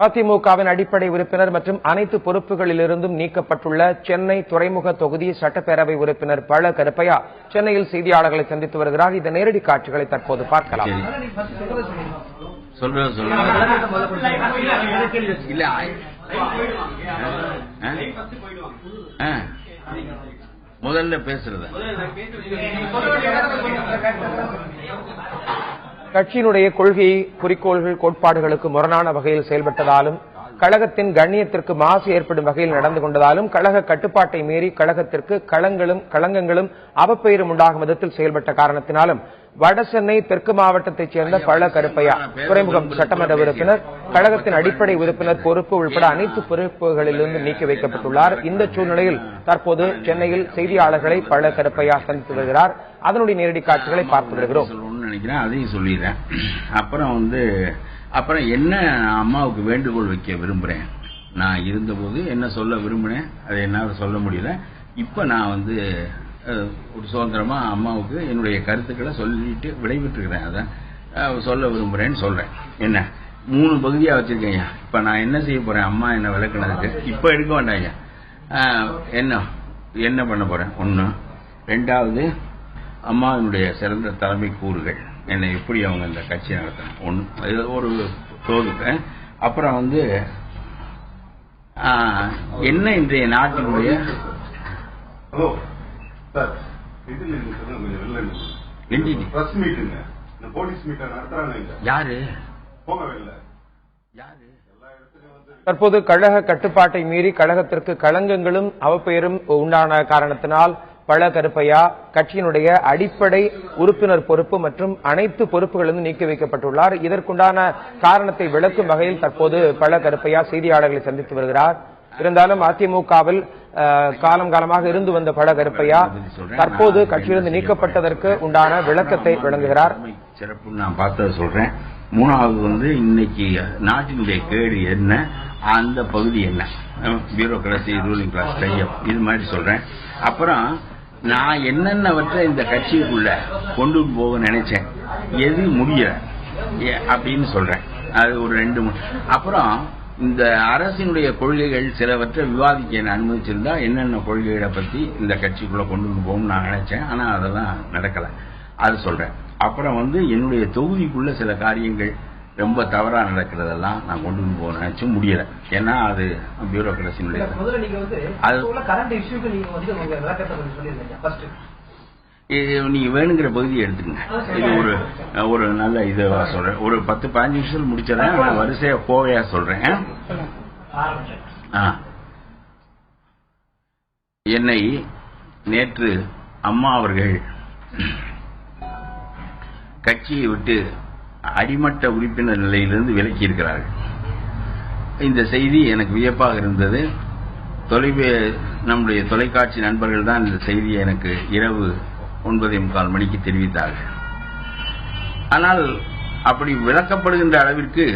அதிமுகவின் அடிப்படை உறுப்பினர் மற்றும் அனைத்து பொறுப்புகளிலிருந்தும் நீக்கப்பட்டுள்ள சென்னை துறைமுக தொகுதி சட்டப்பேரவை உறுப்பினர் பழ கருப்பையா சென்னையில் செய்தியாளர்களை சந்தித்து வருகிறார். இந்த நேரடி காட்சிகளை தற்போது பார்க்கலாம். முதல்ல பேசுறது கட்சியினுடைய கொள்கை, குறிக்கோள்கள், கோட்பாடுகளுக்கு முரணான வகையில் செயல்பட்டதாலும், கழகத்தின் கண்ணியத்திற்கு மாசு ஏற்படும் வகையில் நடந்து கொண்டதாலும், கழக கட்டுப்பாட்டை மீறி கழகத்திற்கு களங்கங்களும் அவப்பெயரும் உண்டாகும் விதத்தில் செயல்பட்ட காரணத்தினாலும் வடசென்னை தெற்கு மாவட்டத்தைச் சேர்ந்த பழ கருப்பையா துறைமுகம் சட்டமன்ற உறுப்பினர், கழகத்தின் அடிப்படை உறுப்பினர் பொறுப்பு உள்பட அனைத்து பொறுப்புகளிலிருந்து நீக்கி வைக்கப்பட்டுள்ளார். இந்த சூழ்நிலையில் தற்போது சென்னையில் செய்தியாளர்களை பழ கருப்பையா சந்தித்து வருகிறார். அதனுடைய நேரடி காட்சிகளை பார்த்து வருகிறோம். நினைக்கிறேன், அதையும் சொல்லிடுறேன். அப்புறம் என்ன அம்மாவுக்கு வேண்டுகோள் வைக்க விரும்புறேன். நான் இருந்தபோது என்ன சொல்ல விரும்பினேன், அதை என்னால் சொல்ல முடியல. இப்ப நான் ஒரு சுதந்திரமா அம்மாவுக்கு என்னுடைய கருத்துக்களை சொல்லிட்டு விடைபெற்றுக்கிறேன். அதான் சொல்ல விரும்புறேன்னு சொல்றேன். என்ன 3 பகுதியா வச்சிருக்கேன். இப்ப நான் என்ன செய்ய போறேன், அம்மா என்ன விளக்குனதுக்கு இப்ப எடுக்க வேண்டாங்க. என்ன பண்ண போறேன், 1. 2வது, அம்மாவினுடைய சிறந்த தலைமை கூறுகள் என்னை எப்படி அவங்க இந்த கட்சி நடத்தணும், 1 ஒரு தொகுப்பு. அப்புறம் என்ன இன்றைய நாட்டினுடைய யாரு தற்போது கழக கட்டுப்பாட்டை மீறி கழகத்திற்கு களங்கங்களும் அவப்பெயரும் உண்டான காரணத்தினால் பழ கருப்பையா கட்சியினுடைய அடிப்படை உறுப்பினர் பொறுப்பு மற்றும் அனைத்து பொறுப்புகளிலும் நீக்கி வைக்கப்பட்டுள்ளார். இதற்குண்டான காரணத்தை விளக்கும் வகையில் தற்போது பழ கருப்பையா செய்தியாளர்களை சந்தித்து வருகிறார். இருந்தாலும் அதிமுகவில் காலமாக இருந்து வந்த பழ கருப்பையா தற்போது கட்சியிலிருந்து நீக்கப்பட்டதற்கு உண்டான விளக்கத்தை வழங்குகிறார். சிறப்பு நான் பார்த்ததை சொல்றேன். 3வது இன்னைக்கு நாட்டினுடைய கேடு என்ன, அந்த பகுதி என்ன, பியூரோகிராசி, ரூலிங் கிளாஸ் டைப், இது மாதிரி சொல்றேன். அப்புறம் நான் என்னென்னவற்றை இந்த கட்சிக்குள்ள கொண்டு போக நினைச்சேன், எது முடியல அப்படின்னு சொல்றேன். அது ஒரு 2 அப்புறம் இந்த அரசினுடைய கொள்கைகள் சிலவற்றை விவாதிக்க அனுமதிச்சிருந்தா என்னென்ன கொள்கைகளை பத்தி இந்த கட்சிக்குள்ள கொண்டு போகும் நான் நினைச்சேன். ஆனா அதெல்லாம் நடக்கல, அது சொல்றேன். அப்புறம் என்னுடைய தொகுதிக்குள்ள சில காரியங்கள் ரொம்ப தவறா நடக்கிறதெல்லாம் நான் கொண்டு போக நினைச்சும் முடியல. ஏன்னா அது பியூரோகிராசினுடைய நீங்க வேணுங்கிற பகுதியை எடுத்துக்கங்க. இது ஒரு நல்ல இது சொல்றேன். ஒரு 10-15 நிமிஷம் முடிச்சதான் நான் வரிசையா போவையா சொல்றேன். என்னை நேற்று அம்மா அவர்கள் கட்சியை விட்டு அடிமட்ட உறுப்பினர் நிலையிலிருந்து விலக்கி இருக்கிறார்கள். இந்த செய்தி எனக்கு வியப்பாக இருந்தது. நம்முடைய தொலைக்காட்சி நண்பர்கள் தான் இந்த செய்தியை எனக்கு இரவு 9:45 மணிக்கு தெரிவித்தார்கள். ஆனால் அப்படி விளக்கப்படுகின்ற அளவிற்கு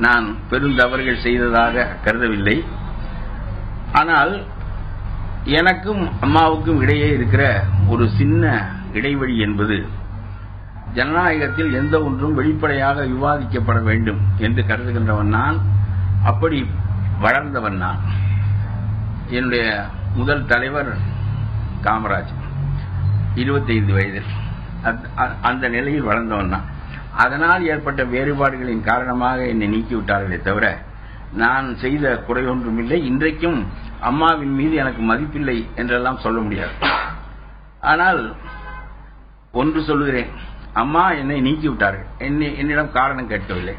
நான் பெருந்தவறுகள் செய்ததாக கருதவில்லை. ஆனால் எனக்கும் அம்மாவுக்கும் இடையே இருக்கிற ஒரு சின்ன இடைவெளி என்பது, ஜனநாயகத்தில் எந்த ஒன்றும் வெளிப்படையாக விவாதிக்கப்பட வேண்டும் என்று கருதுகின்றவன் நான். அப்படி வளர்ந்தவன் நான். என்னுடைய முதல் தலைவர் காமராஜ் 25 வயதில் அந்த நிலையில் வளர்ந்தவன் தான். அதனால் ஏற்பட்ட வேறுபாடுகளின் காரணமாக என்னை நீக்கிவிட்டார்களே தவிர நான் செய்த குறை ஒன்றுமில்லை. இன்றைக்கும் அம்மாவின் மீது எனக்கு மதிப்பில்லை என்றெல்லாம் சொல்ல முடியாது. ஆனால் ஒன்று சொல்லுகிறேன், அம்மா என்னை நீக்கிவிட்டார்கள். என்னிடம் காரணம் கேட்கவில்லை.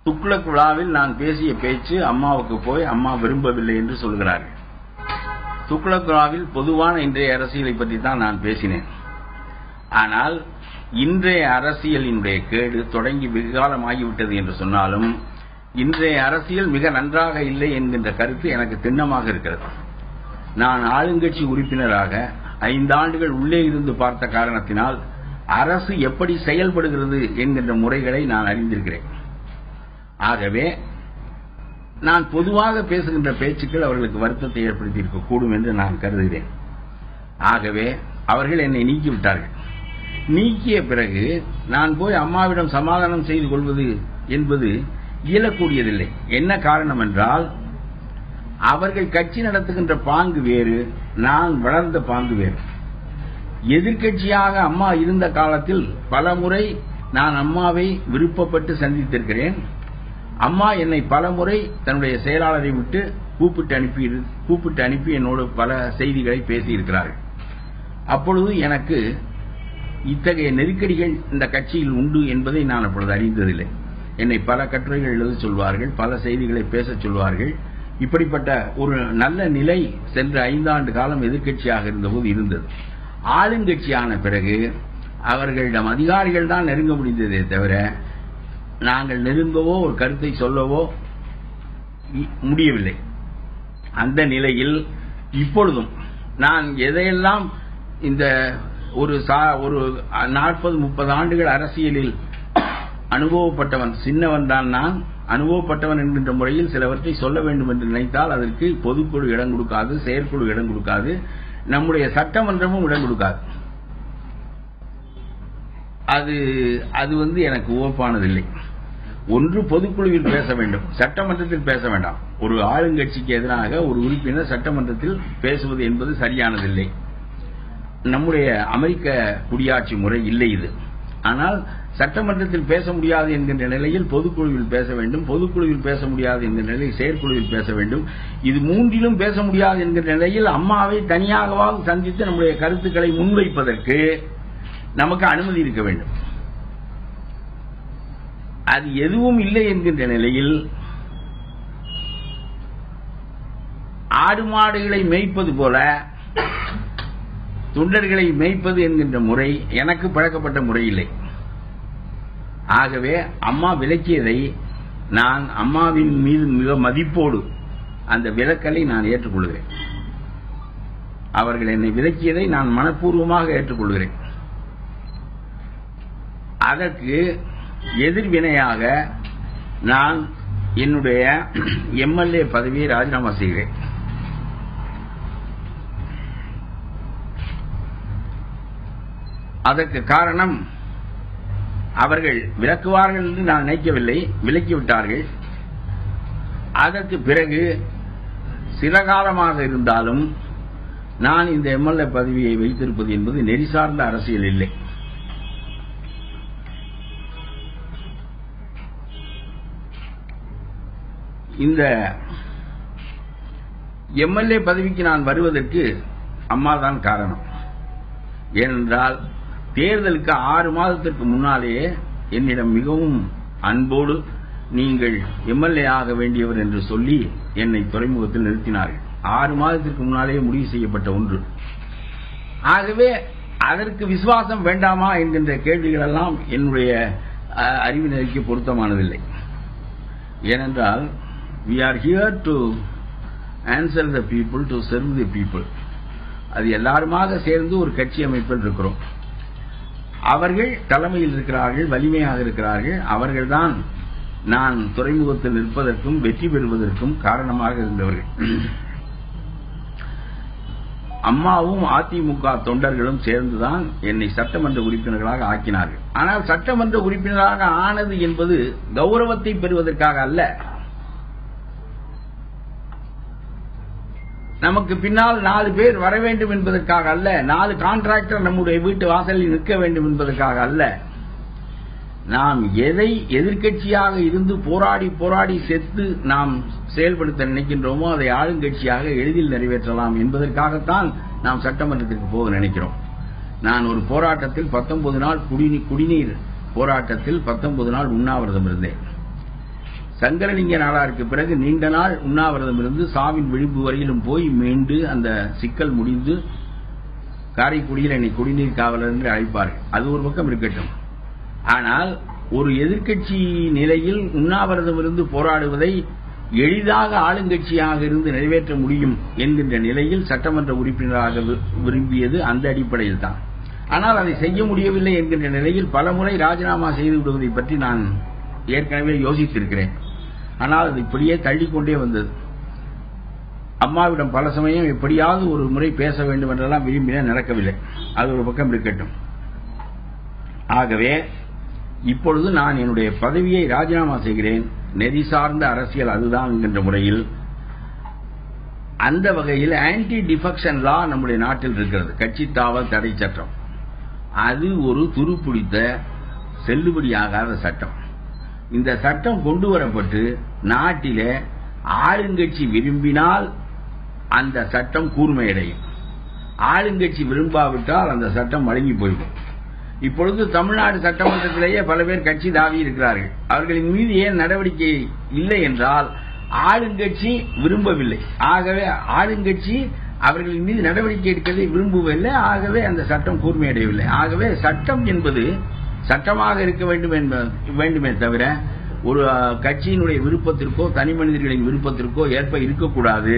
துக்ளக் விழாவில் நான் பேசிய பேச்சு அம்மாவுக்கு போய் அம்மா விரும்பவில்லை என்று சொல்கிறார்கள். துக்ளக் விழாவில் பொதுவான இன்றைய அரசியலை பற்றி தான் நான் பேசினேன். ஆனால் இன்றைய அரசியலினுடைய கேடு தொடங்கி வெகுகாலமாகிவிட்டது என்று சொன்னாலும் இன்றைய அரசியல் மிக நன்றாக இல்லை என்கின்ற கருத்து எனக்கு திண்ணமாக இருக்கிறது. நான் ஆளுங்கட்சி உறுப்பினராக 5 ஆண்டுகள் உள்ளே இருந்து பார்த்த காரணத்தினால் அரசு எப்படி செயல்படுகிறது என்கின்ற முறைகளை நான் அறிந்திருக்கிறேன். ஆகவே நான் பொதுவாக பேசுகின்ற பேச்சுக்கள் அவர்களுக்கு வருத்தத்தை ஏற்படுத்தி இருக்கக்கூடும் என்று நான் கருதுகிறேன். ஆகவே அவர்கள் என்னை நீக்கிவிட்டார்கள். நீக்கிய பிறகு நான் போய் அம்மாவிடம் சமாதானம் செய்து கொள்வது என்பது இயலக்கூடியதில்லை. என்ன காரணம் என்றால், அவர்கள் கட்சி நடத்துகின்ற பாங்கு வேறு, நான் வளர்ந்த பாங்கு வேறு. எதிர்க்கட்சியாக அம்மா இருந்த காலத்தில் பல முறை நான் அம்மாவை விருப்பப்பட்டு சந்தித்திருக்கிறேன். அம்மா என்னை பல முறை தன்னுடைய செயலாளரை விட்டு கூப்பிட்டு அனுப்பி என்னோடு பல செய்திகளை பேசியிருக்கிறார்கள். அப்பொழுது எனக்கு இத்தகைய நெருக்கடிகள் இந்த கட்சியில் உண்டு என்பதை நான் அப்பொழுது அறிந்ததில்லை. என்னை பல கட்டுரைகள் எழுத சொல்வார்கள், பல செய்திகளை பேசச் சொல்வார்கள். இப்படிப்பட்ட ஒரு நல்ல நிலை சென்ற 5 ஆண்டு காலம் எதிர்க்கட்சியாக இருந்தபோது இருந்தது. ஆளுங்கட்சியான பிறகு அவர்களிடம் அதிகாரிகள் தான் நெருங்க முடிந்ததே தவிர நாங்கள் நெருங்கவோ ஒரு கருத்தை சொல்லவோ முடியவில்லை. அந்த நிலையில் இப்பொழுதும் நான் எதையெல்லாம் இந்த ஒரு 40-30 ஆண்டுகள் அரசியலில் அனுபவப்பட்டவன், சின்னவன் தான் நான், அனுபவப்பட்டவன் என்கின்ற முறையில் சிலவற்றை சொல்ல வேண்டும் என்று நினைத்தால் அதற்கு பொதுக்குழு இடம் கொடுக்காது, செயற்குழு இடம் கொடுக்காது, நம்முடைய சட்டமன்றமும் இடம் கொடுக்காது. அது எனக்கு உவப்பானதில்லை. ஒன்று பொதுக்குழுவில் பேச வேண்டும், சட்டமன்றத்தில் பேச வேண்டாம். ஒரு ஆளுங்கட்சிக்கு எதிராக ஒரு உறுப்பினர் சட்டமன்றத்தில் பேசுவது என்பது சரியானதில்லை. நம்முடைய அமெரிக்க குடியாட்சி முறை இல்லை இது. ஆனால் சட்டமன்றத்தில் பேச முடியாது என்கின்ற நிலையில் பொதுக்குழுவில் பேச வேண்டும், பொதுக்குழுவில் பேச முடியாது என்கின்ற நிலையில் செயற்குழுவில் பேச வேண்டும். இது மூன்றிலும் பேச முடியாது என்கின்ற நிலையில் அம்மாவை தனியாகவாவது சந்தித்து நம்முடைய கருத்துக்களை முன்வைப்பதற்கு நமக்கு அனுமதி இருக்க வேண்டும். அது எதுவும் இல்லை என்கின்ற நிலையில் ஆடு மாடுகளை மேய்ப்பது போல தொண்டர்களை மேய்ப்பது என்கின்ற முறை எனக்கு பழக்கப்பட்ட முறை இல்லை. ஆகவே அம்மா விலக்கியதை நான் அம்மாவின் மீது மிக மதிப்போடு அந்த விலக்கலை நான் ஏற்றுக்கொள்கிறேன். அவர்கள் என்னை விலக்கியதை நான் மனப்பூர்வமாக ஏற்றுக்கொள்கிறேன். அதற்கு எதிர்வினையாக நான் என்னுடைய எம்எல்ஏ பதவியை ராஜினாமா செய்கிறேன். அதற்கு காரணம், அவர்கள் விலக்குவார்கள் என்று நான் நினைக்கவில்லை, விலக்கிவிட்டார்கள். அதற்கு பிறகு சில காலமாக இருந்தாலும் நான் இந்த எம்எல்ஏ பதவியை வைத்திருப்பது என்பது நெறி சார்ந்த அரசியல் இல்லை. இந்த எம்எல்ஏ பதவிக்கு நான் வருவதற்கு அம்மா தான் காரணம். ஏனென்றால் தேர்தலுக்கு 6 மாதத்திற்கு முன்னாலேயே என்னிடம் மிகவும் அன்போடு நீங்கள் எம்எல்ஏ ஆக வேண்டியவர் என்று சொல்லி என்னை துறைமுகத்தில் நிறுத்தினார்கள். 6 மாதத்திற்கு முன்னாலேயே முடிவு செய்யப்பட்ட ஒன்று. ஆகவே அதற்கு விசுவாசம் வேண்டாமா என்கின்ற கேள்விகள் எல்லாம் என்னுடைய அறிவினருக்கு பொருத்தமானதில்லை. ஏனென்றால் we are here to answer the people, to serve the people. அது எல்லாருமாக சேர்ந்து ஒரு கட்சி அமைப்பில் இருக்கிறோம். அவர்கள் தலைமையில் இருக்கிறார்கள், வலிமையாக இருக்கிறார்கள். அவர்கள்தான் நான் துறைமுகத்தில் நிற்பதற்கும் வெற்றி பெறுவதற்கும் காரணமாக இருந்தவர்கள். அம்மாவும் அதிமுக தொண்டர்களும் சேர்ந்துதான் என்னை சட்டமன்ற உறுப்பினர்களாக ஆக்கினார்கள். ஆனால் சட்டமன்ற உறுப்பினராக ஆனது என்பது கௌரவத்தை பெறுவதற்காக அல்ல, நமக்கு பின்னால் 4 பேர் வர வேண்டும் என்பதற்காக அல்ல, 4 கான்ட்ராக்டர் நம்முடைய வீட்டு வாசலில் நிற்க வேண்டும் என்பதற்காக அல்ல. நாம் எதை எதிர்க்கட்சியாக இருந்து போராடி போராடி செத்து நாம் செயல்படுத்த நினைக்கின்றோமோ அதை ஆளுங்கட்சியாக எளிதில் நிறைவேற்றலாம் என்பதற்காகத்தான் நாம் சட்டமன்றத்திற்கு போக நினைக்கிறோம். நான் ஒரு போராட்டத்தில் 19 நாள் குடிநீர் போராட்டத்தில் 19 நாள் உண்ணாவிரதம் இருந்தேன். சங்கரலிங்க நாடாருக்கு பிறகு நீண்ட நாள் உண்ணாவிரதம் இருந்து சாவின் விளிம்பு வரையிலும் போய் மீண்டு அந்த சிக்கல் முடிந்து காரைக்குடியில் என்னை குடிநீர் காவலர் என்று அழைப்பார்கள். அது ஒரு பக்கம் இருக்கட்டும். ஆனால் ஒரு எதிர்க்கட்சி நிலையில் உண்ணாவிரதம் இருந்து போராடுவதை எளிதாக ஆளுங்கட்சியாக இருந்து நிறைவேற்ற முடியும் என்கின்ற நிலையில் சட்டமன்ற உறுப்பினராக விரும்பியது அந்த அடிப்படையில் தான். ஆனால் அதை செய்ய முடியவில்லை என்கின்ற நிலையில் பலமுறை ராஜினாமா செய்து விடுவதை பற்றி நான் ஏற்கனவே யோசித்திருக்கிறேன். ஆனால் அது இப்படியே தள்ளிக்கொண்டே வந்தது. அம்மாவிடம் பல சமயம் எப்படியாவது ஒரு முறை பேச வேண்டும் என்றெல்லாம் விரும்பின, நடக்கவில்லை. அது ஒரு பக்கம் இருக்கட்டும். ஆகவே இப்பொழுது நான் என்னுடைய பதவியை ராஜினாமா செய்கிறேன். நெறி சார்ந்த அரசியல் அதுதான் என்கின்ற முறையில் அந்த வகையில் ஆன்டி டிஃபெக்ஷன் லா நம்முடைய நாட்டில் இருக்கிறது. கட்சி தாவல் தடை சட்டம். அது ஒரு துருப்பிடித்த செல்லுபடியாகாத சட்டம். இந்த சட்டம் கொண்டு வரப்பட்டு நாட்டிலே ஆளுங்கட்சி விரும்பினால் அந்த சட்டம் கூர்மையடையும், ஆளுங்கட்சி விரும்பாவிட்டால் அந்த சட்டம் வழங்கி போய்விடும். இப்பொழுது தமிழ்நாடு சட்டமன்றத்திலேயே பல பேர் கட்சி தாவி இருக்கிறார்கள். அவர்களின் மீது ஏன் நடவடிக்கை இல்லை என்றால் ஆளுங்கட்சி விரும்பவில்லை. ஆகவே ஆளுங்கட்சி அவர்களின் மீது நடவடிக்கை எடுப்பதை விரும்பவில்லை. ஆகவே அந்த சட்டம் கூர்மையடையவில்லை. ஆகவே சட்டம் என்பது சட்டமாக இருக்க வேண்டுமே தவிர ஒரு கட்சியினுடைய விருப்பத்திற்கோ தனி மனிதர்களின் விருப்பத்திற்கோ ஏற்ப இருக்கக்கூடாது.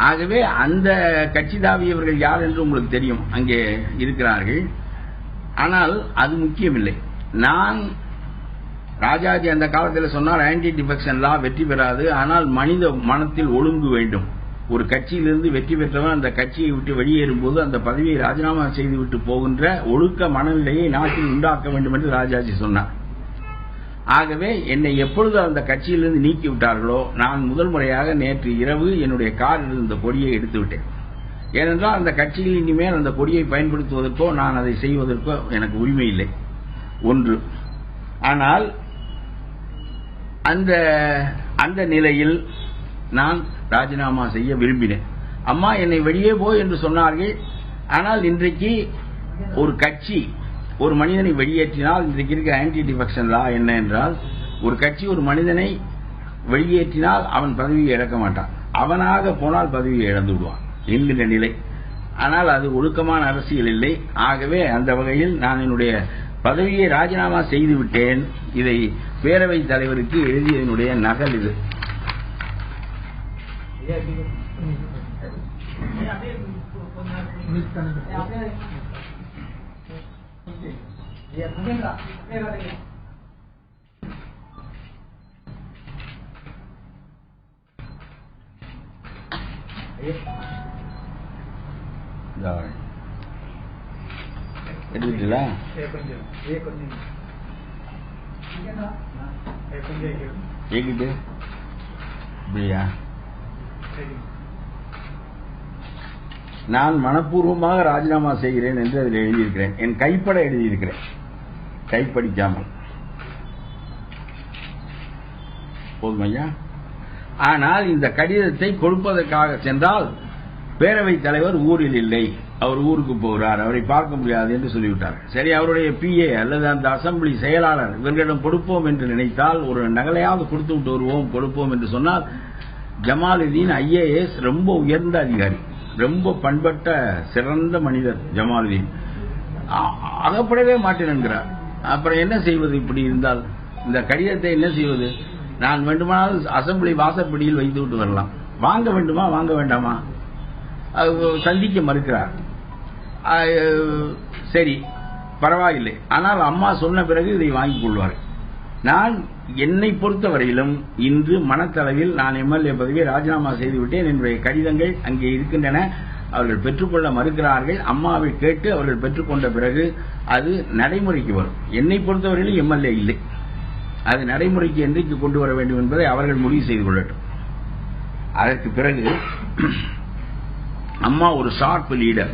ஆகவே அந்த கட்சி தாவியவர்கள் யார் என்று உங்களுக்கு தெரியும், அங்கே இருக்கிறார்கள். ஆனால் அது முக்கியமில்லை. நான் ராஜாஜி அந்த காலத்தில் சொன்னார், ஆன்டி டிஃபெக்ஷன் லா வெற்றி பெறாது, ஆனால் மனித மனத்தில் ஒழுங்கு வேண்டும். ஒரு கட்சியிலிருந்து வெற்றி பெற்றவன் அந்த கட்சியை விட்டு வெளியேறும் போது அந்த பதவியை ராஜினாமா செய்துவிட்டு போகின்ற ஒழுக்க மனநிலையை நாட்டில் உண்டாக்க வேண்டும் என்று ராஜாஜி சொன்னார். ஆகவே என்னை எப்பொழுது அந்த கட்சியிலிருந்து நீக்கிவிட்டார்களோ நான் முதல் முறையாக நேற்று இரவு என்னுடைய காரில் இருந்த கொடியை எடுத்து விட்டேன். ஏனென்றால் அந்த கட்சியில் இனிமேல் அந்த கொடியை பயன்படுத்துவதற்கோ நான் அதை செய்வதற்கோ எனக்கு உரிமை இல்லை. ஒன்று. ஆனால் அந்த நிலையில் நான் ராஜினாமா செய்ய விரும்பினேன். அம்மா என்னை வெளியே போய் என்று சொன்னார்கள். ஆனால் இன்றைக்கு ஒரு கட்சி ஒரு மனிதனை வெளியேற்றினால் இன்றைக்கு இருக்க ஆன்டி டிஃபெக்ஷன் லா என்ன என்றால், ஒரு கட்சி ஒரு மனிதனை வெளியேற்றினால் அவன் பதவியை இழக்க மாட்டான், அவனாக போனால் பதவியை இழந்து விடுவான் என்கிற நிலை. ஆனால் அது ஒழுக்கமான அரசியல் இல்லை. ஆகவே அந்த வகையில் நான் என்னுடைய பதவியை ராஜினாமா செய்து விட்டேன். இதை பேரவைத் தலைவருக்கு எழுதியதனுடைய நகல் இது. எடுத்துட்டீங்களா? ஏகிட்டு இப்படியா? நான் மனப்பூர்வமாக ராஜினாமா செய்கிறேன் என்று அதில் எழுதியிருக்கிறேன். என் கைப்பட எழுதியிருக்கிறேன், கைப்படிக்காமல். போதுமையா? ஆனால் இந்த கடிதத்தை கொடுப்பதற்காக சென்றால் பேரவைத் தலைவர் ஊரில் இல்லை, அவர் ஊருக்கு போகிறார், அவரை பார்க்க முடியாது என்று சொல்லிவிட்டார். சரி, அவருடைய PA அல்லது அந்த அசம்பிளி செயலாளர் இவர்களிடம் கொடுப்போம் என்று நினைத்தால் ஒரு நகலையாவது கொடுத்து விட்டு வருவோம், கொடுப்போம் என்று சொன்னால் ஜமாலுதீன் IAS ரொம்ப உயர்ந்த அதிகாரி, ரொம்ப பண்பட்ட சிறந்த மனிதர் ஜமாலுதீன், அகப்படவே மாட்டேன் என்கிறார். அப்புறம் என்ன செய்வது? இப்படி இருந்தால் இந்த கடிதத்தை என்ன செய்வது? நான் வேண்டுமானால் அசம்பிளி வாசப்படியில் வைத்து விட்டு வரலாம். வாங்க வேண்டுமா வாங்க வேண்டாமா? சந்திக்க மறுக்கிறார். சரி, பரவாயில்லை. ஆனால் அம்மா சொன்ன பிறகு இதை வாங்கிக் கொள்வார். நான் என்னை பொறுத்தவரையிலும் இன்று மனத்தளவில் நான் MLA பதவியை ராஜினாமா செய்துவிட்டேன். என்னுடைய கடிதங்கள் அங்கே இருக்கின்றன. அவர்கள் பெற்றுக்கொள்ள மறுக்கிறார்கள். அம்மாவை கேட்டு அவர்கள் பெற்றுக்கொண்ட பிறகு அது நடைமுறைக்கு வரும். என்னை பொறுத்தவரையிலும் MLA இல்லை. அது நடைமுறைக்கு என்றைக்கு கொண்டு வர வேண்டும் என்பதை அவர்கள் முடிவு செய்து கொள்ளட்டும். அதற்கு பிறகு அம்மா ஒரு ஷார்ப் லீடர்,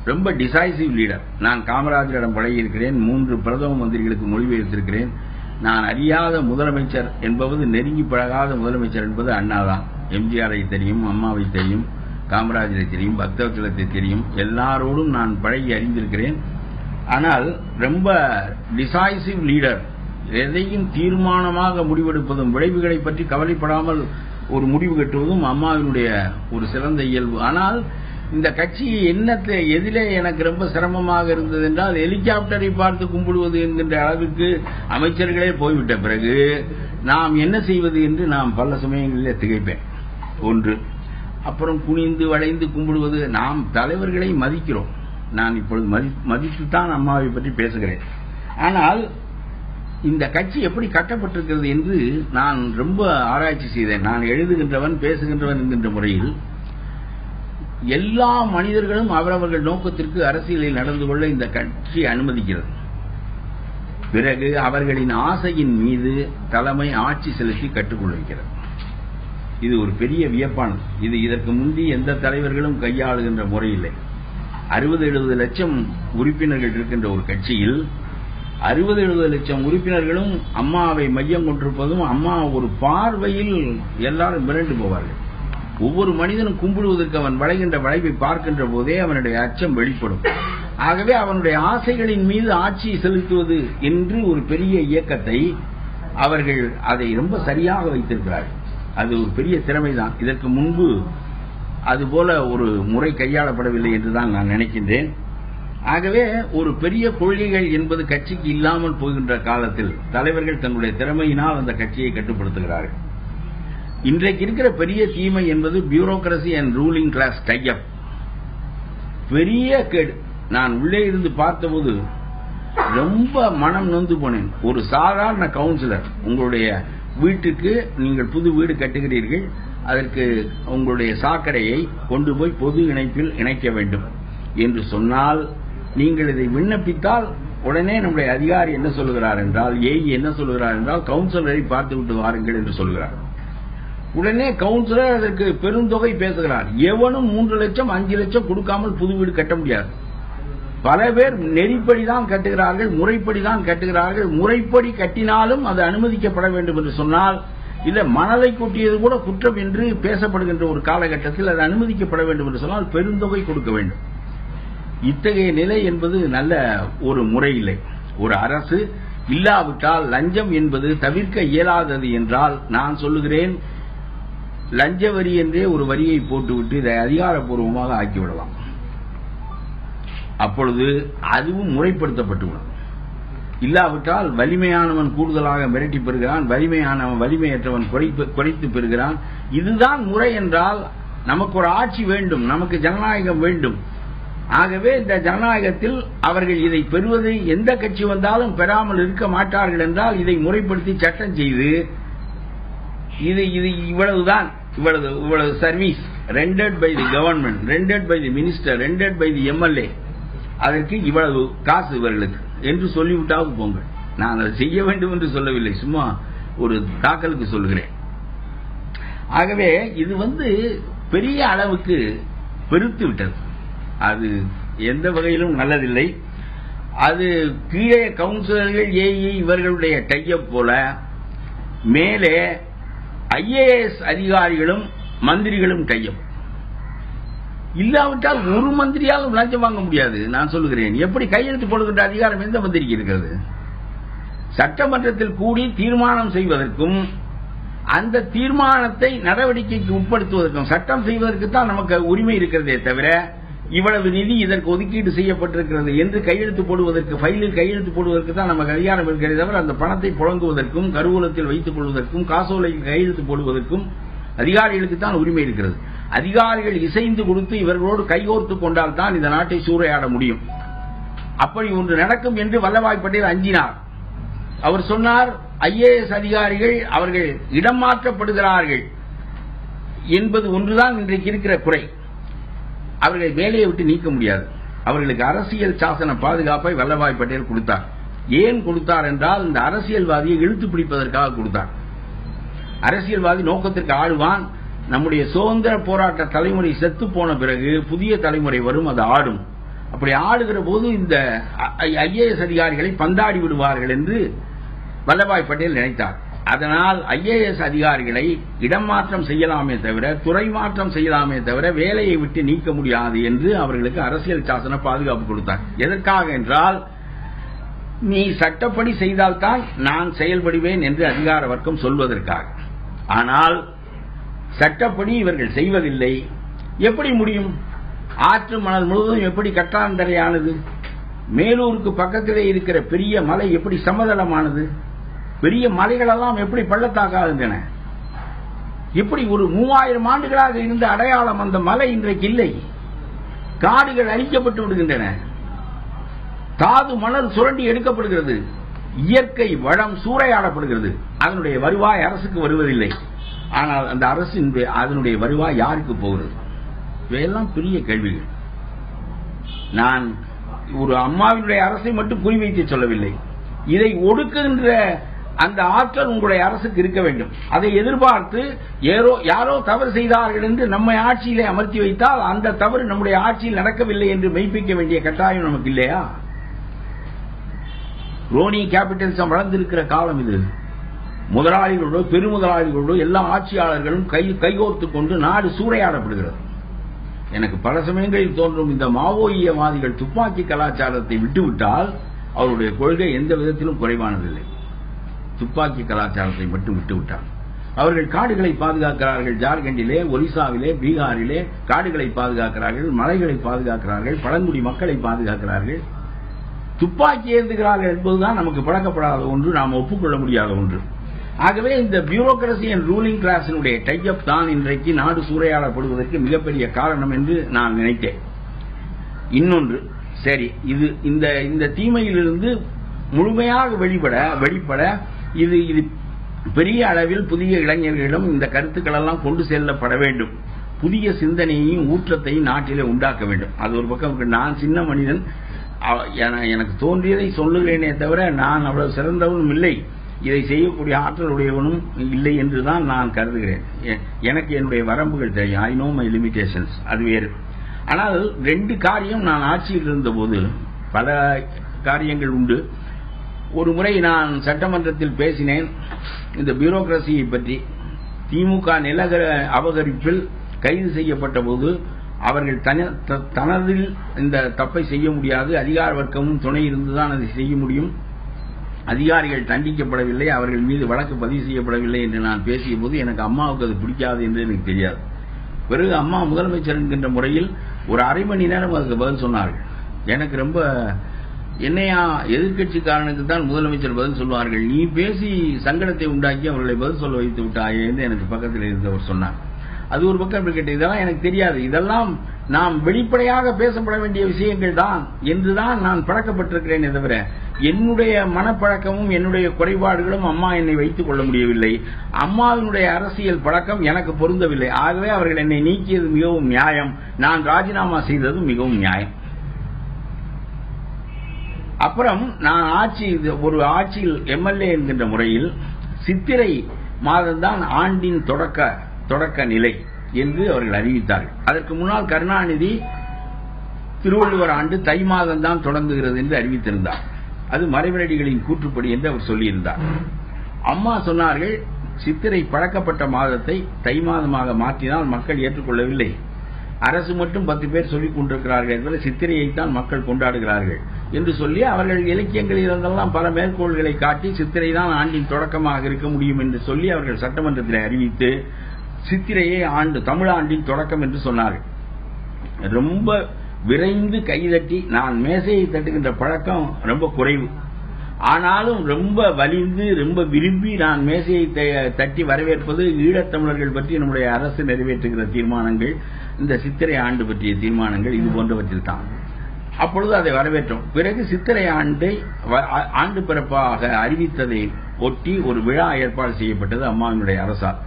ரொம்ப டிசைசிவ் லீடர். நான் காமராஜரிடம் பழகியிருக்கிறேன், 3 பிரதம மந்திரிகளுக்கு மொழிபெயர்த்திருக்கிறேன். நான் அறியாத முதலமைச்சர் என்பது, நெருங்கி பழகாத முதலமைச்சர் என்பது அண்ணாதான். எம்ஜிஆரை தெரியும், அம்மாவை தெரியும், காமராஜரை தெரியும், பக்தவச்சலத்தை தெரியும், எல்லாரோடும் நான் பழகி அறிந்திருக்கிறேன். ஆனால் ரொம்ப டிசைசிவ் லீடர், எதையும் தீர்மானமாக முடிவெடுப்பதும் விளைவுகளை பற்றி கவலைப்படாமல் ஒரு முடிவு கட்டுவதும் அம்மாவினுடைய ஒரு சிறந்த இயல்பு. ஆனால் இந்த கட்சி எதிலே எனக்கு ரொம்ப சிரமமாக இருந்தது என்றால், ஹெலிகாப்டரை பார்த்து கும்பிடுவது என்கின்ற அளவுக்கு அமைச்சர்களே போய்விட்ட பிறகு நாம் என்ன செய்வது என்று நாம் பல சமயங்களில் திகைப்பேன். ஒன்று. அப்புறம் குனிந்து வளைந்து கும்பிடுவது. நாம் தலைவர்களை மதிக்கிறோம். நான் இப்பொழுது மதித்துத்தான் அம்மாவை பற்றி பேசுகிறேன். ஆனால் இந்த கட்சி எப்படி கட்டப்பட்டிருக்கிறது என்று நான் ரொம்ப ஆராய்ச்சி செய்தேன். நான் எழுதுகின்றவன், பேசுகின்றவன் என்கின்ற முறையில் எல்லா மனிதர்களும் அவரவர்கள் நோக்கத்திற்கு அரசியலில் நடந்து கொள்ள இந்த கட்சி அனுமதிக்கிறது. பிறகு அவர்களின் ஆசையின் மீது தலைமை ஆட்சி செலுத்தி கட்டுக்கொள்கிறது. இது ஒரு பெரிய வியப்பானது. இது இதற்கு முந்தி எந்த தலைவர்களும் கையாளுகின்ற முறை இல்லை. 60-70 லட்சம் உறுப்பினர்கள் இருக்கின்ற ஒரு கட்சியில் 60-70 லட்சம் உறுப்பினர்களும் அம்மாவை மையம் கொண்டிருப்பதும், அம்மா ஒரு பார்வையில் எல்லாரும் மிரண்டு போவார்கள். ஒவ்வொரு மனிதனும் கும்பிடுவதற்கு அவன் வளைகின்ற வளைவை பார்க்கின்ற போதே அவனுடைய அச்சம் வெளிப்படும். ஆகவே அவனுடைய ஆசைகளின் மீது ஆட்சி செலுத்துவது என்று ஒரு பெரிய இயக்கத்தை அவர்கள் அதை ரொம்ப சரியாக வைத்திருக்கிறார்கள். அது ஒரு பெரிய திறமைதான். இதற்கு முன்பு அதுபோல ஒரு முறை கையாளப்படவில்லை என்றுதான் நான் நினைக்கின்றேன். ஆகவே ஒரு பெரிய கொள்கைகள் என்பது கட்சிக்கு இல்லாமல் போகின்ற காலத்தில் தலைவர்கள் தன்னுடைய திறமையினால் அந்த கட்சியை கட்டுப்படுத்துகிறார்கள். இன்றைக்கு இருக்கிற பெரிய தீமை என்பது பியூரோகிரசி அண்ட் ரூலிங் கிளாஸ் டைப். பெரிய கேடு. நான் உள்ளே இருந்து பார்த்தபோது ரொம்ப மனம் நொந்து போனேன். ஒரு சாதாரண கவுன்சிலர், உங்களுடைய வீட்டுக்கு நீங்கள் புது வீடு கட்டுகிறீர்கள், அதற்கு உங்களுடைய சாக்கடையை கொண்டு போய் பொது இணைப்பில் இணைக்க வேண்டும் என்று சொன்னால், நீங்கள் இதை விண்ணப்பித்தால் உடனே நம்முடைய அதிகாரி என்ன சொல்லுகிறார் என்றால், ஏஇ என்ன சொல்லுகிறார் என்றால், கவுன்சிலரை பார்த்துவிட்டு வாருங்கள் என்று சொல்கிறார். உடனே கவுன்சிலர் அதற்கு பெருந்தொகை பேசுகிறார். எவனும் 3 லட்சம் 5 லட்சம் கொடுக்காமல் புது வீடு கட்ட முடியாது. பல பேர் நெறிப்படிதான் கட்டுகிறார்கள், முறைப்படிதான் கட்டுகிறார்கள். முறைப்படி கட்டினாலும் அது அனுமதிக்கப்பட வேண்டும் என்று சொன்னால், இல்ல மணலை கொட்டியது கூட குற்றம் என்று பேசப்படுகின்ற ஒரு காலகட்டத்தில் அது அனுமதிக்கப்பட வேண்டும் என்று சொன்னால் பெருந்தொகை கொடுக்க வேண்டும். இத்தகைய நிலை என்பது நல்ல ஒரு முறை இல்லை. ஒரு அரசு இல்லாவிட்டால் லஞ்சம் என்பது தவிர்க்க இயலாதது என்றால், நான் சொல்லுகிறேன், லஞ்ச வரி என்றே ஒரு வரியை போட்டுவிட்டு இதை அதிகாரப்பூர்வமாக ஆக்கிவிடலாம். அப்பொழுது அதுவும் முறைப்படுத்தப்பட்டுவிடும். இல்லாவிட்டால் வலிமையானவன் கூடுதலாக மிரட்டி பெறுகிறான், வலிமையானவன் வலிமையற்றவன் குறைத்து பெறுகிறான். இதுதான் முறை என்றால் நமக்கு ஒரு ஆட்சி வேண்டும், நமக்கு ஜனநாயகம் வேண்டும். ஆகவே இந்த ஜனநாயகத்தில் அவர்கள் இதை பெறுவதை எந்த கட்சி வந்தாலும் பெறாமல் இருக்க மாட்டார்கள் என்றால் இதை முறைப்படுத்தி சட்டம் செய்து இது இவ்வளவுதான், இவ்வளவு service rendered by the government, rendered by the minister, rendered by the MLA, அதற்கு இவ்வளவு காசு இவர்களுக்கு என்று சொல்லிவிட்டாவது போங்க. நான் அதை செய்ய வேண்டும் என்று சொல்லவில்லை, சும்மா ஒரு தாக்கலுக்கு சொல்கிறேன். ஆகவே இது பெரிய அளவுக்கு பெருத்து விட்டது. அது எந்த வகையிலும் நல்லதில்லை. அது கீழே கவுன்சிலர்கள், ஏஇ இவர்களுடைய டைப் போல மேலே ஐஏஎஸ் அதிகாரிகளும் மந்திரிகளும் டைப். இல்லாவிட்டால் ஒரு மந்திரியாலும் லஞ்சம் வாங்க முடியாது. நான் சொல்லுகிறேன், எப்படி கையெழுத்து போடுகின்ற அதிகாரம் எந்த மந்திரிக்கு இருக்கிறது? சட்டமன்றத்தில் கூடி தீர்மானம் செய்வதற்கும் அந்த தீர்மானத்தை நடவடிக்கைக்கு உட்படுத்துவதற்கும் சட்டம் செய்வதற்கு தான் நமக்கு உரிமை இருக்கிறதே தவிர, இவ்வளவு நிதி இதற்கு ஒதுக்கீடு செய்யப்பட்டிருக்கிறது என்று கையெழுத்து போடுவதற்கு, ஃபைலில் கையெழுத்து போடுவதற்கு தான் நமக்கு அதிகாரம் இருக்கிறதே தவிர, அந்த பணத்தை புழங்குவதற்கும் கருவூலத்தில் வைத்துக் கொள்வதற்கும் காசோலையில் கையெழுத்து போடுவதற்கும் அதிகாரிகளுக்கு தான் உரிமை இருக்கிறது. அதிகாரிகள் இசைந்து கொடுத்து இவர்களோடு கைகோர்த்து கொண்டால் தான் இந்த நாட்டை சூறையாட முடியும். அப்படி ஒன்று நடக்கும் என்று வல்லபாய் பட்டேல் அஞ்சினார். அவர் சொன்னார், ஐஏஎஸ் அதிகாரிகள் அவர்கள் இடம் மாற்றப்படுகிறார்கள் என்பது ஒன்றுதான் இன்றைக்கு இருக்கிற குறை. அவர்களை வேலையை விட்டு நீக்க முடியாது. அவர்களுக்கு அரசியல் சாசன பாதுகாப்பை வல்லபாய் பட்டேல் கொடுத்தார். ஏன் கொடுத்தார் என்றால், இந்த அரசியல்வாதியை இழுத்து பிடிப்பதற்காக கொடுத்தார். அரசியல்வாதி நோக்கத்திற்கு ஆடுவான். நம்முடைய சுதந்திர போராட்ட தலைமுறை செத்து போன பிறகு புதிய தலைமுறை வரும், அது ஆடும். அப்படி ஆடுகிற போது இந்த ஐஏஎஸ் அதிகாரிகளை பந்தாடி விடுவார்கள் என்று வல்லபாய் பட்டேல் நினைத்தார். அதனால் ஐஏஎஸ் அதிகாரிகளை இடமாற்றம் செய்யலாமே தவிர, துறை மாற்றம் செய்யலாமே தவிர வேலையை விட்டு நீக்க முடியாது என்று அவர்களுக்கு அரசியல் சாசன பாதுகாப்பு கொடுத்தார். எதற்காக என்றால், நீ சட்டப்படி செய்தால்தான் நான் செயல்படுவேன் என்று அதிகார வர்க்கம் சொல்வதற்காக. ஆனால் சட்டப்படி இவர்கள் செய்வதில்லை. எப்படி முடியும்? ஆற்று மணல் முழுவதும் எப்படி கட்டாந்தரையானது? மேலூருக்கு பக்கத்திலே இருக்கிற பெரிய மலை எப்படி சமதளமானது? பெரிய மலைகளெல்லாம் எப்படி பள்ளத்தாக்காகின்றன? இப்படி ஒரு 3000 ஆண்டுகளாக இருந்த அடையாளம் அந்த மலை இன்றைக்கு இல்லை. காடுகள் அழிக்கப்பட்டு விடுகின்றன. தாது மணல் சுரண்டி எடுக்கப்படுகிறது. இயற்கை வளம் சூறையாடப்படுகிறது. அதனுடைய வருவாய் அரசுக்கு வருவதில்லை. ஆனால் அந்த அரசின் அதனுடைய வருவாய் யாருக்கு போகிறது? இவையெல்லாம் பெரிய கேள்விகள். நான் ஒரு அம்மாவினுடைய அரசை மட்டும் குறிவைத்து சொல்லவில்லை. இதை ஒடுக்குகின்ற அந்த ஆற்றல் உங்களுடைய அரசுக்கு இருக்க வேண்டும். அதை எதிர்பார்த்து யாரோ தவறு செய்தார்கள் என்று நம்மை ஆட்சியிலே அமர்த்தி வைத்தால் அந்த தவறு நம்முடைய ஆட்சியில் நடக்கவில்லை என்று மெய்ப்பிக்க வேண்டிய கட்டாயம் நமக்கு இல்லையா? ரோனி கேபிட்டலிசம் வளர்ந்திருக்கிற காலம் இது. முதலாளிகளோடு பெருமுதலாளிகளோடு எல்லா ஆட்சியாளர்களும் கைகோர்த்துக் கொண்டு நாடு சூறையாடப்படுகிறது. எனக்கு பல சமயங்களில் தோன்றும் இந்த மாவோயியவாதிகள் துப்பாக்கி கலாச்சாரத்தை விட்டுவிட்டால் அவருடைய கொள்கை எந்த விதத்திலும் குறைவானதில்லை. துப்பாக்கி கலாச்சாரத்தை மட்டும் விட்டுவிட்டார். அவர்கள் காடுகளை பாதுகாக்கிறார்கள். ஜார்க்கண்டிலே, ஒரிசாவிலே, பீகாரிலே காடுகளை பாதுகாக்கிறார்கள், மலைகளை பாதுகாக்கிறார்கள், பழங்குடி மக்களை பாதுகாக்கிறார்கள். துப்பாக்கி ஏந்துகிறார்கள் என்பதுதான் நமக்கு பழக்கப்படாத ஒன்று, நாம் ஒப்புக்கொள்ள முடியாத ஒன்று. ஆகவே இந்த பியூரோகிரசி அண்ட் ரூலிங் கிளாஸினுடைய டைப் தான் இன்றைக்கு நாடு சூறையாடப்படுவதற்கு மிகப்பெரிய காரணம் என்று நான் நினைத்தேன். இன்னொன்று, சரி, இது இந்த தீமையிலிருந்து முழுமையாக வெளிப்பட இது பெரிய அளவில் புதிய இளைஞர்களிடம் இந்த கருத்துக்கள் எல்லாம் கொண்டு செல்லப்பட வேண்டும். புதிய சிந்தனையையும் ஊற்றத்தையும் நாட்டிலே உண்டாக்க வேண்டும். அது ஒரு பக்கம். நான் சின்ன மனிதன், எனக்கு தோன்றியதை சொல்லுகிறேனே தவிர நான் அவ்வளவு சிறந்தவனும் இல்லை, இதை செய்யக்கூடிய ஆற்றலுடையவனும் இல்லை என்றுதான் நான் கருதுகிறேன். எனக்கு என்னுடைய வரம்புகள் தெரியும். ஐ நோ மை லிமிடேஷன்ஸ், அது வேறு. ஆனால் 2 காரியம் நான் ஆட்சியில் இருந்தபோது, பல காரியங்கள் உண்டு. ஒரு முறை நான் சட்டமன்றத்தில் பேசினேன் இந்த பியூரோகிரசியை பற்றி. திமுக நில அபகரிப்பில் கைது செய்யப்பட்ட போது அவர்கள் தனதில் இந்த தப்பை செய்ய முடியாது, அதிகார வர்க்கமும் துணை இருந்துதான் அதை செய்ய முடியும், அதிகாரிகள் தண்டிக்கப்படவில்லை, அவர்கள் மீது வழக்கு பதிவு செய்யப்படவில்லை என்று நான் பேசிய போது எனக்கு அம்மாவுக்கு அது பிடிக்காது என்று எனக்கு தெரியாது. பிறகு அம்மா முதலமைச்சர் என்கின்ற முறையில் ஒரு அரை மணி நேரம் அதுக்கு பதில் சொன்னார்கள். எனக்கு ரொம்ப, என்னையா எதிர்கட்சிக்காரனுக்கு தான் முதலமைச்சர் பதில் சொல்வார்கள், நீ பேசி சங்கடத்தை உண்டாக்கி அவர்களை பதில் சொல்ல வைத்து விட்டாயே என்று எனக்கு பக்கத்தில் இருந்தவர் சொன்னார். அது ஒரு பக்கம் கேட்டு, இதெல்லாம் எனக்கு தெரியாது, இதெல்லாம் நாம் வெளிப்படையாக பேசப்பட வேண்டிய விஷயங்கள் தான் என்றுதான் நான் பழக்கப்பட்டிருக்கிறேனே தவிர என்னுடைய மனப்பழக்கமும் என்னுடைய குறைபாடுகளும் அம்மா என்னை வைத்துக் கொள்ள முடியவில்லை. அம்மாவினுடைய அரசியல் பழக்கம் எனக்கு பொருந்தவில்லை. ஆகவே அவர்கள் என்னை நீக்கியது மிகவும் நியாயம், நான் ராஜினாமா செய்ததும் மிகவும் நியாயம். அப்புறம் நான் ஒரு ஆட்சியில் எம்எல்ஏ என்கின்ற முறையில் சித்திரை மாதம்தான் ஆண்டின் தொடக்க நிலை என்று அவர்கள் அறிவித்தார்கள். அதற்கு முன்னால் கருணாநிதி திருவள்ளுவர் ஆண்டு தை மாதம் தான் தொடங்குகிறது என்று அறிவித்திருந்தார். அது மறைமலடிகளின் கூற்றுப்படி என்று அவர் சொல்லியிருந்தார். அம்மா சொன்னார்கள், சித்திரை பழக்கப்பட்ட மாதத்தை தை மாதமாக மாற்றினால் மக்கள் ஏற்றுக்கொள்ளவில்லை, அரசு மட்டும் 10 பேர் சொல்லிக் கொண்டிருக்கிறார்கள் என்பதை சித்திரையைத்தான் மக்கள் கொண்டாடுகிறார்கள் என்று சொல்லி அவர்கள் இலக்கியங்களில் இருந்தெல்லாம் பல மேற்கோள்களை காட்டி சித்திரை தான் ஆண்டின் தொடக்கமாக இருக்க முடியும் என்று சொல்லி அவர்கள் சட்டமன்றத்தில் அறிவித்து சித்திரையை தமிழாண்டின் தொடக்கம் என்று சொன்னார்கள். ரொம்ப விரைந்து கைதட்டி, நான் மேசையை தட்டுகின்ற பழக்கம் ரொம்ப குறைவு, ஆனாலும் ரொம்ப வலிந்து ரொம்ப விரும்பி நான் மேசையை தட்டி வரவேற்பது ஈழத்தமிழர்கள் பற்றி நம்முடைய அரசு நிறைவேற்றுகிற தீர்மானங்கள், இந்த சித்திரை ஆண்டு பற்றிய தீர்மானங்கள், இது போன்றவற்றில் தான். அப்பொழுது அதை வரவேற்றோம். பிறகு சித்திரை ஆண்டு பிறப்பாக அறிவித்ததை ஒட்டி ஒரு விழா ஏற்பாடு செய்யப்பட்டது அம்மாவினுடைய அரசால்.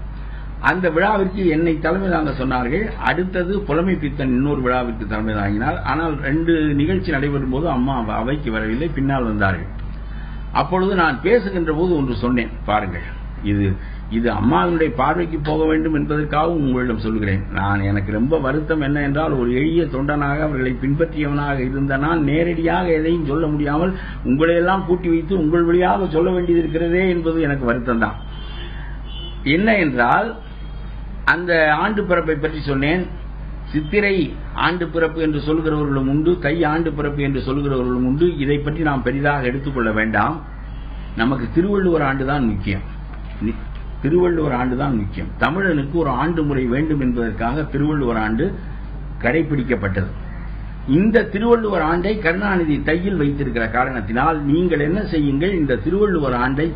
அந்த விழாவிற்கு என்னை தலைமை தாங்க சொன்னார்கள். அடுத்தது புலமை பித்தன் இன்னொரு விழாவிற்கு தலைமை தாங்கினார். ஆனால் 2 நிகழ்ச்சி நடைபெறும் போது அம்மா அவைக்கு வரவில்லை, பின்னால் வந்தார்கள். அப்பொழுது நான் பேசுகின்ற போது ஒன்று சொன்னேன், பாருங்கள், இது அம்மாவினுடைய பார்வைக்கு போக வேண்டும் என்பதற்காகவும் உங்களிடம் சொல்கிறேன். எனக்கு ரொம்ப வருத்தம் என்ன என்றால், ஒரு எளிய தொண்டனாக அவர்களை பின்பற்றியவனாக இருந்த நான் நேரடியாக எதையும் சொல்ல முடியாமல் உங்களையெல்லாம் கூட்டி வைத்து உங்கள் வழியாக சொல்ல வேண்டியது இருக்கிறதே என்பது எனக்கு வருத்தம் தான். என்ன என்றால், அந்த ஆண்டு பிறப்பை பற்றி சொன்னேன். சித்திரை ஆண்டு பிறப்பு என்று சொல்கிறவர்களும் உண்டு, தை ஆண்டு பிறப்பு என்று சொல்கிறவர்களும் உண்டு. இதை பற்றி நாம் பெரிதாக எடுத்துக்கொள்ள வேண்டாம். நமக்கு திருவள்ளுவர் ஆண்டுதான் முக்கியம். திருவள்ளுவர் ஆண்டுதான் முக்கியம். தமிழனுக்கு ஒரு ஆண்டு முறை வேண்டும் என்பதற்காக திருவள்ளுவர் ஆண்டு கடைபிடிக்கப்பட்டது. இந்த திருவள்ளுவர் ஆண்டை கருணாநிதி தையில் வைத்திருக்கிற காரணத்தினால் நீங்கள் என்ன செய்யுங்கள், இந்த திருவள்ளுவர் ஆண்டை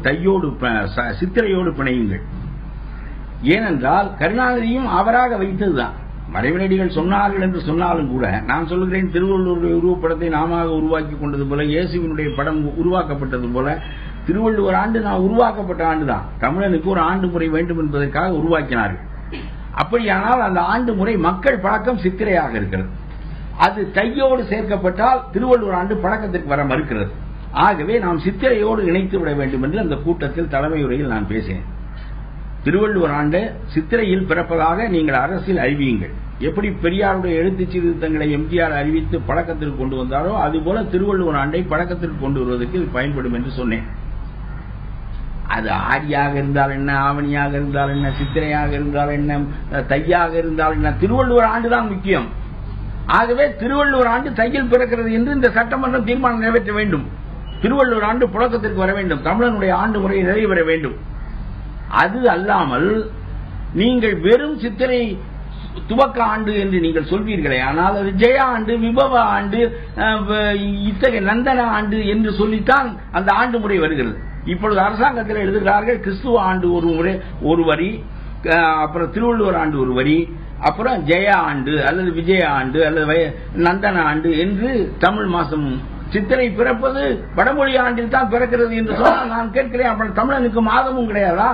சித்திரையோடு பிணையுங்கள். ஏனென்றால் கருணாநிதியும் அவராக வைத்ததுதான். மறைமலடிகள் சொன்னார்கள் என்று சொன்னாலும் கூட நான் சொல்கிறேன், திருவள்ளுவருடைய உருவப்படத்தை நாம உருவாக்கி கொண்டது போல, இயேசுவினுடைய படம் உருவாக்கப்பட்டது போல திருவள்ளுவர் ஆண்டு நான் உருவாக்கப்பட்ட ஆண்டுதான். தமிழனுக்கு ஒரு ஆண்டு முறை வேண்டும் என்பதற்காக உருவாக்கினார்கள். அப்படியானால் அந்த ஆண்டு முறை மக்கள் பழக்கம் சித்திரையாக இருக்கிறது. அது தையோடு சேர்க்கப்பட்டால் திருவள்ளுவர் ஆண்டு பழக்கத்திற்கு வர மறுக்கிறது. ஆகவே நாம் சித்திரையோடு இணைத்து விட வேண்டும் என்று அந்த கூட்டத்தில் தலைமை உரையில் நான் பேசினேன். திருவள்ளுவர் ஆண்டு சித்திரையில் பிறப்பதாக நீங்கள் அரசில் அறிவியுங்கள். எப்படி பெரியாருடைய எழுத்து சீர்திருத்தங்களை எம்ஜிஆர் அறிவித்து பழக்கத்திற்கு கொண்டு வந்தாரோ அதுபோல திருவள்ளுவர் ஆண்டை பழக்கத்திற்கு கொண்டு வருவதற்கு இது பயன்படும் என்று சொன்னேன். அது ஆடியாக இருந்தால் என்ன, ஆவணியாக இருந்தால் என்ன, சித்திரையாக இருந்தால் என்ன, தையாக இருந்தால் என்ன, திருவள்ளுவர் ஆண்டுதான் முக்கியம். ஆகவே திருவள்ளுவர் ஆண்டு தையில் பிறக்கிறது என்று இந்த சட்டமன்றம் தீர்மானம் நிறைவேற்ற வேண்டும். திருவள்ளுவர் ஆண்டு புழக்கத்திற்கு வர வேண்டும். தமிழனுடைய ஆண்டு முறை நிறைவேற வேண்டும். அது அல்லாமல் நீங்கள் வெறும் சித்திரை துவக்க ஆண்டு என்று நீங்கள் சொல்வீர்களே, ஆனால் அது ஜெய ஆண்டு, விபவ ஆண்டு, இத்தகைய நந்தன ஆண்டு என்று சொல்லித்தான் அந்த ஆண்டு முறை வருகிறது. இப்பொழுது அரசாங்கத்தில் எழுதுகிறார்கள் கிறிஸ்துவ ஆண்டு ஒரு வரி, அப்புறம் திருவள்ளுவர் ஆண்டு ஒரு வரி, அப்புறம் ஜெய ஆண்டு அல்லது விஜய ஆண்டு அல்லது நந்தன ஆண்டு என்று தமிழ் மாசம் சித்திரை பிறப்பது வடமொழி ஆண்டில் தான் பிறக்கிறது என்று சொன்னால் நான் கேட்கிறேன், அப்புறம் தமிழனுக்கு மாதமும் கிடையாதா,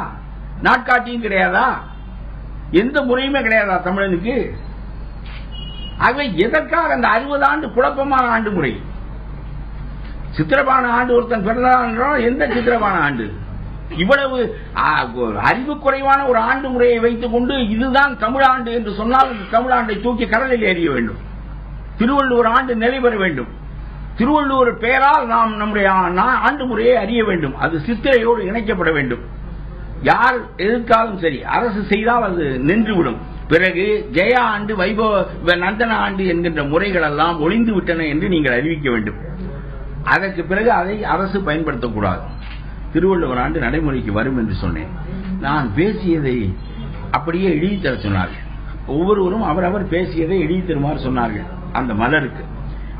நாட்காட்டியும் கிடையாதா, எந்த முறையுமே கிடையாதா தமிழனுக்கு? ஆகவே எதற்காக அந்த 60 ஆண்டு குழப்பமான ஆண்டு முறை? சித்திரபான ஆண்டு ஒருத்தன் பிறந்தான், எந்த சித்திரபான ஆண்டு? இவ்வளவு அறிவு குறைவான ஒரு ஆண்டு முறையை வைத்துக் கொண்டு இதுதான் தமிழாண்டு என்று சொன்னால் தமிழாண்டை தூக்கி கடலில் எறிய வேண்டும். திருவள்ளுவர் ஆண்டு நிலை பெற வேண்டும். திருவள்ளுவர் பெயரால் நாம் நம்முடைய ஆண்டு முறையை அறிய வேண்டும். அது சித்திரையோடு இணைக்கப்பட வேண்டும். யார் எதிர்த்தாலும் சரி, அரசு செய்தால் அது நின்றுவிடும். பிறகு ஜெய ஆண்டு, வைபவ நந்தன ஆண்டு என்கின்ற முறைகள் எல்லாம் ஒளிந்து விட்டன என்று நீங்கள் அறிவிக்க வேண்டும். அதற்கு பிறகு அதை அரசு பயன்படுத்தக்கூடாது. திருவள்ளுவர் ஆண்டு நடைமுறைக்கு வரும் என்று சொன்னேன். நான் பேசியதை அப்படியே எழுதி தர சொன்னார்கள். ஒவ்வொருவரும் அவரவர் பேசியதை எழுதி தருமாறு சொன்னார்கள் அந்த மலருக்கு.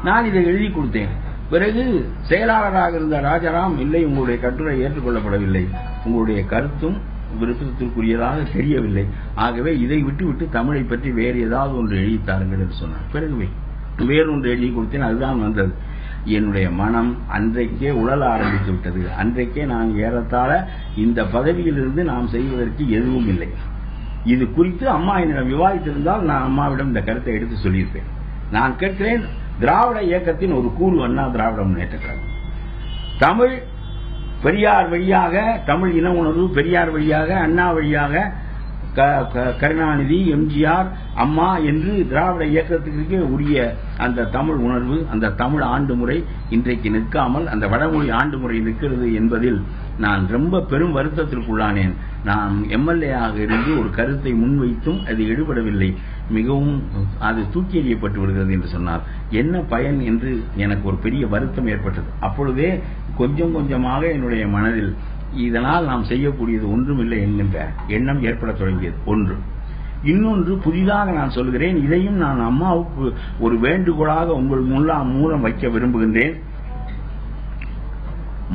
நான் இதை எழுதி கொடுத்தேன். பிறகு செயலாளராக இருந்த ராஜாராம், இல்லை உங்களுடைய கட்டுரை ஏற்றுக்கொள்ளப்படவில்லை, உங்களுடைய கருத்தும் விருப்பத்திற்குரியதாக தெரியவில்லை, ஆகவே இதை விட்டு தமிழை பற்றி வேறு ஏதாவது ஒன்று எழுதித்தாருங்கள் என்று சொன்னார். பிறகு வேறொன்று எழுதி கொடுத்தேன். அதுதான் வந்தது. என்னுடைய மனம் அன்றைக்கே உழல ஆரம்பித்து விட்டது. அன்றைக்கே நான் ஏறத்தாழ இந்த பதவியிலிருந்து நாம் செய்வதற்கு எதுவும் இல்லை. இது குறித்து அம்மா என்னிடம் விவாதித்திருந்தால் நான் அம்மாவிடம் இந்த கருத்தை எடுத்து சொல்லியிருப்பேன். நான் கேட்கிறேன், திராவிட இயக்கத்தின் ஒரு கூறு அண்ணா திராவிட முன்னேற்ற கழகம். தமிழ் பெரியார் வழியாக, தமிழ் இன உணர்வு பெரியார் வழியாக, அண்ணா வழியாக, கருணாநிதி, எம்ஜிஆர், அம்மா என்று திராவிட இயக்கத்திற்கு உரிய அந்த தமிழ் உணர்வு, அந்த தமிழ் ஆண்டு முறை இன்றைக்கு நிற்காமல் அந்த வடமொழி ஆண்டு முறை நிற்கிறது என்பதில் நான் ரொம்ப பெரும் வருத்தத்திற்குள்ளானேன். நான் எம்எல்ஏ ஆக இருந்து ஒரு கருத்தை முன்வைத்தும் அது எடுபடவில்லை, மிகவும் அது தூக்கி எறியப்பட்டு விடுகிறது என்று சொன்னார். என்ன பயன் என்று எனக்கு ஒரு பெரிய வருத்தம் ஏற்பட்டது. அப்பொழுதே கொஞ்சம் கொஞ்சமாக என்னுடைய மனதில் இதனால் நாம் செய்யக்கூடியது ஒன்றுமில்லை என்கின்ற எண்ணம் ஏற்பட தொடங்கியது. ஒன்று. இன்னொன்று, புதிதாக நான் சொல்கிறேன், இதையும் நான் அம்மாவுக்கு ஒரு வேண்டுகோளாக உங்கள் மூலம் வைக்க விரும்புகின்றேன்.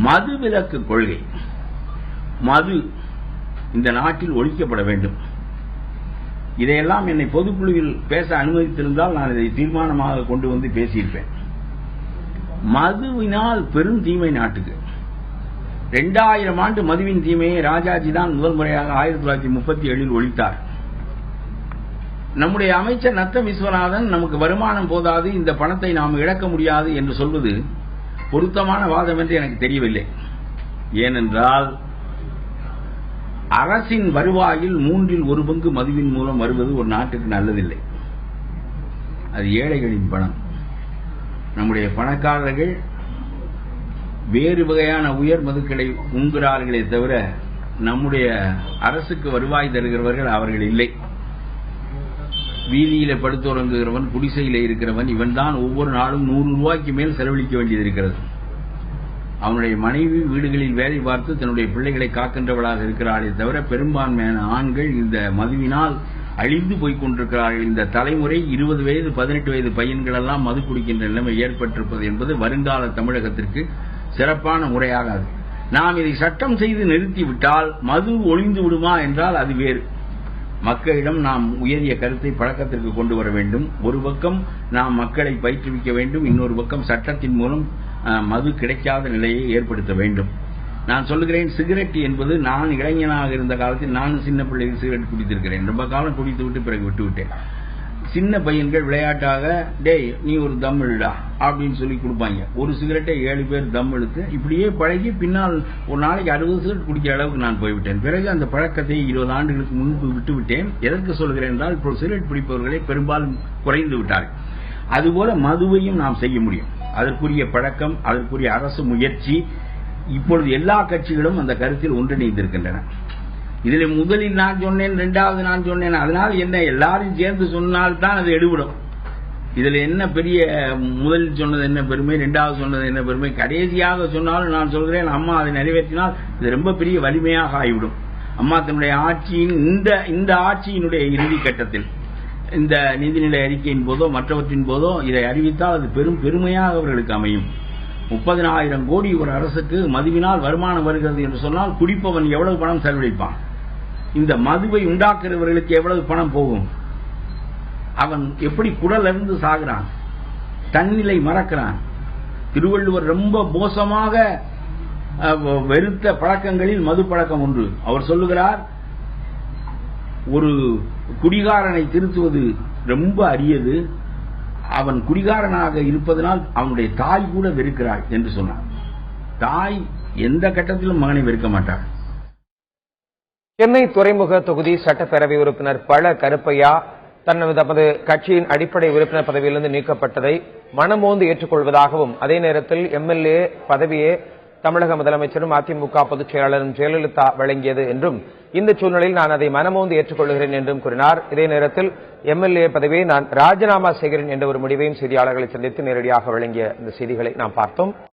மது விலக்கு கொள்கை, மது இந்த நாட்டில் ஒழிக்கப்பட வேண்டும். இதையெல்லாம் என்னை பொதுக்குழுவில் பேச அனுமதித்திருந்தால் நான் இதை தீர்மானமாக கொண்டு வந்து பேசியிருப்பேன். மதுவினால் பெரும் தீமை நாட்டுக்கு. 2000 ஆண்டு மதுவின் தீமையை ராஜாஜி தான் முதல் முறையாக 1937 ஒழித்தார். நம்முடைய அமைச்சர் நத்தம் விஸ்வநாதன் நமக்கு வருமானம் போதாது, இந்த பணத்தை நாம் இழக்க முடியாது என்று சொல்வது பொருத்தமான வாதம் என்று எனக்கு தெரியவில்லை. ஏனென்றால் அரசின் வருவாயில் 1/3 பங்கு மதுவின் மூலம் வருவது ஒரு நாட்டுக்கு நல்லதில்லை. அது ஏழைகளின் பணம். நம்முடைய பணக்காரர்கள் வேறு வகையான உயர் மதுக்களை உண்கிறார்களே தவிர நம்முடைய அரசுக்கு வருவாய் தருகிறவர்கள் அவர்கள் இல்லை. வீதியில படுத்துறங்குகிறவன், குடிசையில இருக்கிறவன், இவன் தான் ஒவ்வொரு நாளும் 100 ரூபாய்க்கு மேல் செலவழிக்க வேண்டியது இருக்கிறது. அவனுடைய மனைவி வீடுகளில் வேலை பார்த்து தன்னுடைய பிள்ளைகளை காக்கின்றவளாக இருக்கிறார்களே தவிர பெரும்பான்மையான ஆண்கள் இந்த மதுவினால் அழிந்து போய்க் கொண்டிருக்கிறார்கள். இந்த தலைமுறை 20 வயது 18 வயது பையன்கள் எல்லாம் மது குடிக்கின்ற நிலைமை ஏற்பட்டிருப்பது என்பது வருங்கால தமிழகத்திற்கு சிறப்பான முறையாகாது. நாம் இதை சட்டம் செய்து நிறுத்திவிட்டால் மது ஒழிந்து விடுமா என்றால் அது வேறு. மக்களிடம் நாம் உயரிய கருத்தை பழக்கத்திற்கு கொண்டு வர வேண்டும். ஒரு பக்கம் நாம் மக்களை பயிற்றுவிக்க வேண்டும், இன்னொரு பக்கம் சட்டத்தின் மூலம் மது கிடைக்காத நிலையை ஏற்படுத்த வேண்டும். நான் சொல்லுகிறேன், சிகரெட் என்பது நான் இளைஞனாக இருந்த காலத்தில் நானும் சின்ன பிள்ளைகள் சிகரெட் குடித்திருக்கிறேன். ரொம்ப காலம் குடித்து விட்டு பிறகு விட்டுவிட்டேன். சின்ன பையன்கள் விளையாட்டாக டேய் நீ ஒரு தம் இழுடா அப்படின்னு சொல்லி கொடுப்பாங்க. ஒரு சிகரெட்டை 7 பேர் தம் இழுத்து இப்படியே பழகி பின்னால் ஒரு நாளைக்கு 60 சிகரெட் குடிக்கிற அளவுக்கு நான் போய்விட்டேன். பிறகு அந்த பழக்கத்தை 20 ஆண்டுகளுக்கு முன்பு விட்டுவிட்டேன். எதற்கு சொல்கிறேன் என்றால் இப்போ சிகரெட் பிடிப்பவர்களை பெரும்பாலும் குறைந்து விட்டார்கள். அதுபோல மதுவையும் நாம் செய்ய முடியும். அதற்குரிய பழக்கம், அதற்குரிய அரசு முயற்சி, இப்பொழுது எல்லா கட்சிகளும் அந்த கருத்தில் ஒன்றிணைந்திருக்கின்றன. இதில் முதலில் நான் சொன்னேன், இரண்டாவது நான் சொன்னேன், அதனால் என்ன எல்லாரும் சேர்ந்து சொன்னால்தான் அது எடுபடும். இதுல என்ன பெரிய முதலில் சொன்னது என்ன பெருமை, இரண்டாவது சொன்னது என்ன பெருமை, கடைசியாக சொன்னாலும் நான் சொல்கிறேன் அம்மா அதை நிறைவேற்றினால் இது ரொம்ப பெரிய வலிமையாக ஆகிவிடும். அம்மா தன்னுடைய ஆட்சியின் இந்த ஆட்சியினுடைய இறுதி கட்டத்தில் இந்த நிதிநிலை அறிக்கையின் போதோ மற்றவற்றின் போதோ இதை அறிவித்தால் அது பெரும் பெருமையாக அவர்களுக்கு அமையும். 30,000 கோடி ஒரு அரசுக்கு மதுவினால் வருமானம் வருகிறது என்று சொன்னால் குடிப்பவன் எவ்வளவு பணம் செலவழிப்பான்? இந்த மதுவை உண்டாக்குறவர்களுக்கு எவ்வளவு பணம் போகும்? அவன் எப்படி குடல் இருந்து சாகிறான், தன்னிலை மறக்கிறான். திருவள்ளுவர் ரொம்ப மோசமாக வெறுத்த பழக்கங்களில் மது பழக்கம் ஒன்று. அவர் சொல்லுகிறார், ஒரு குடிகாரனை திருத்துவது ரொம்ப அரியது, அவன் குடிகாரனாக இருப்பதனால் அவனுடைய தாய் கூட வெறுக்கிறாள் என்று சொன்னார். தாய் எந்த கட்டத்திலும் மகனை வெறுக்க மாட்டார். சென்னை துறைமுக தொகுதி சட்டப்பேரவை உறுப்பினர் பழ கருப்பையா தமது கட்சியின் அடிப்படை உறுப்பினர் பதவியிலிருந்து நீக்கப்பட்டதை மனமோந்து ஏற்றுக்கொள்வதாகவும், அதே நேரத்தில் எம்எல்ஏ பதவியே தமிழக முதலமைச்சரும் அதிமுக பொதுச் செயலாளரும் ஜெயலலிதா வழங்கியது என்றும், இந்த சூழ்நிலையில் நான் அதை மனமோந்து ஏற்றுக்கொள்கிறேன் என்றும் கூறினார். இதே நேரத்தில் எம்எல்ஏ பதவியை நான் ராஜினாமா செய்கிறேன் என்ற ஒரு முடிவையும் செய்தியாளர்களை சந்தித்து நேரடியாக வழங்கிய இந்த செய்திகளை நாம் பார்த்தோம்.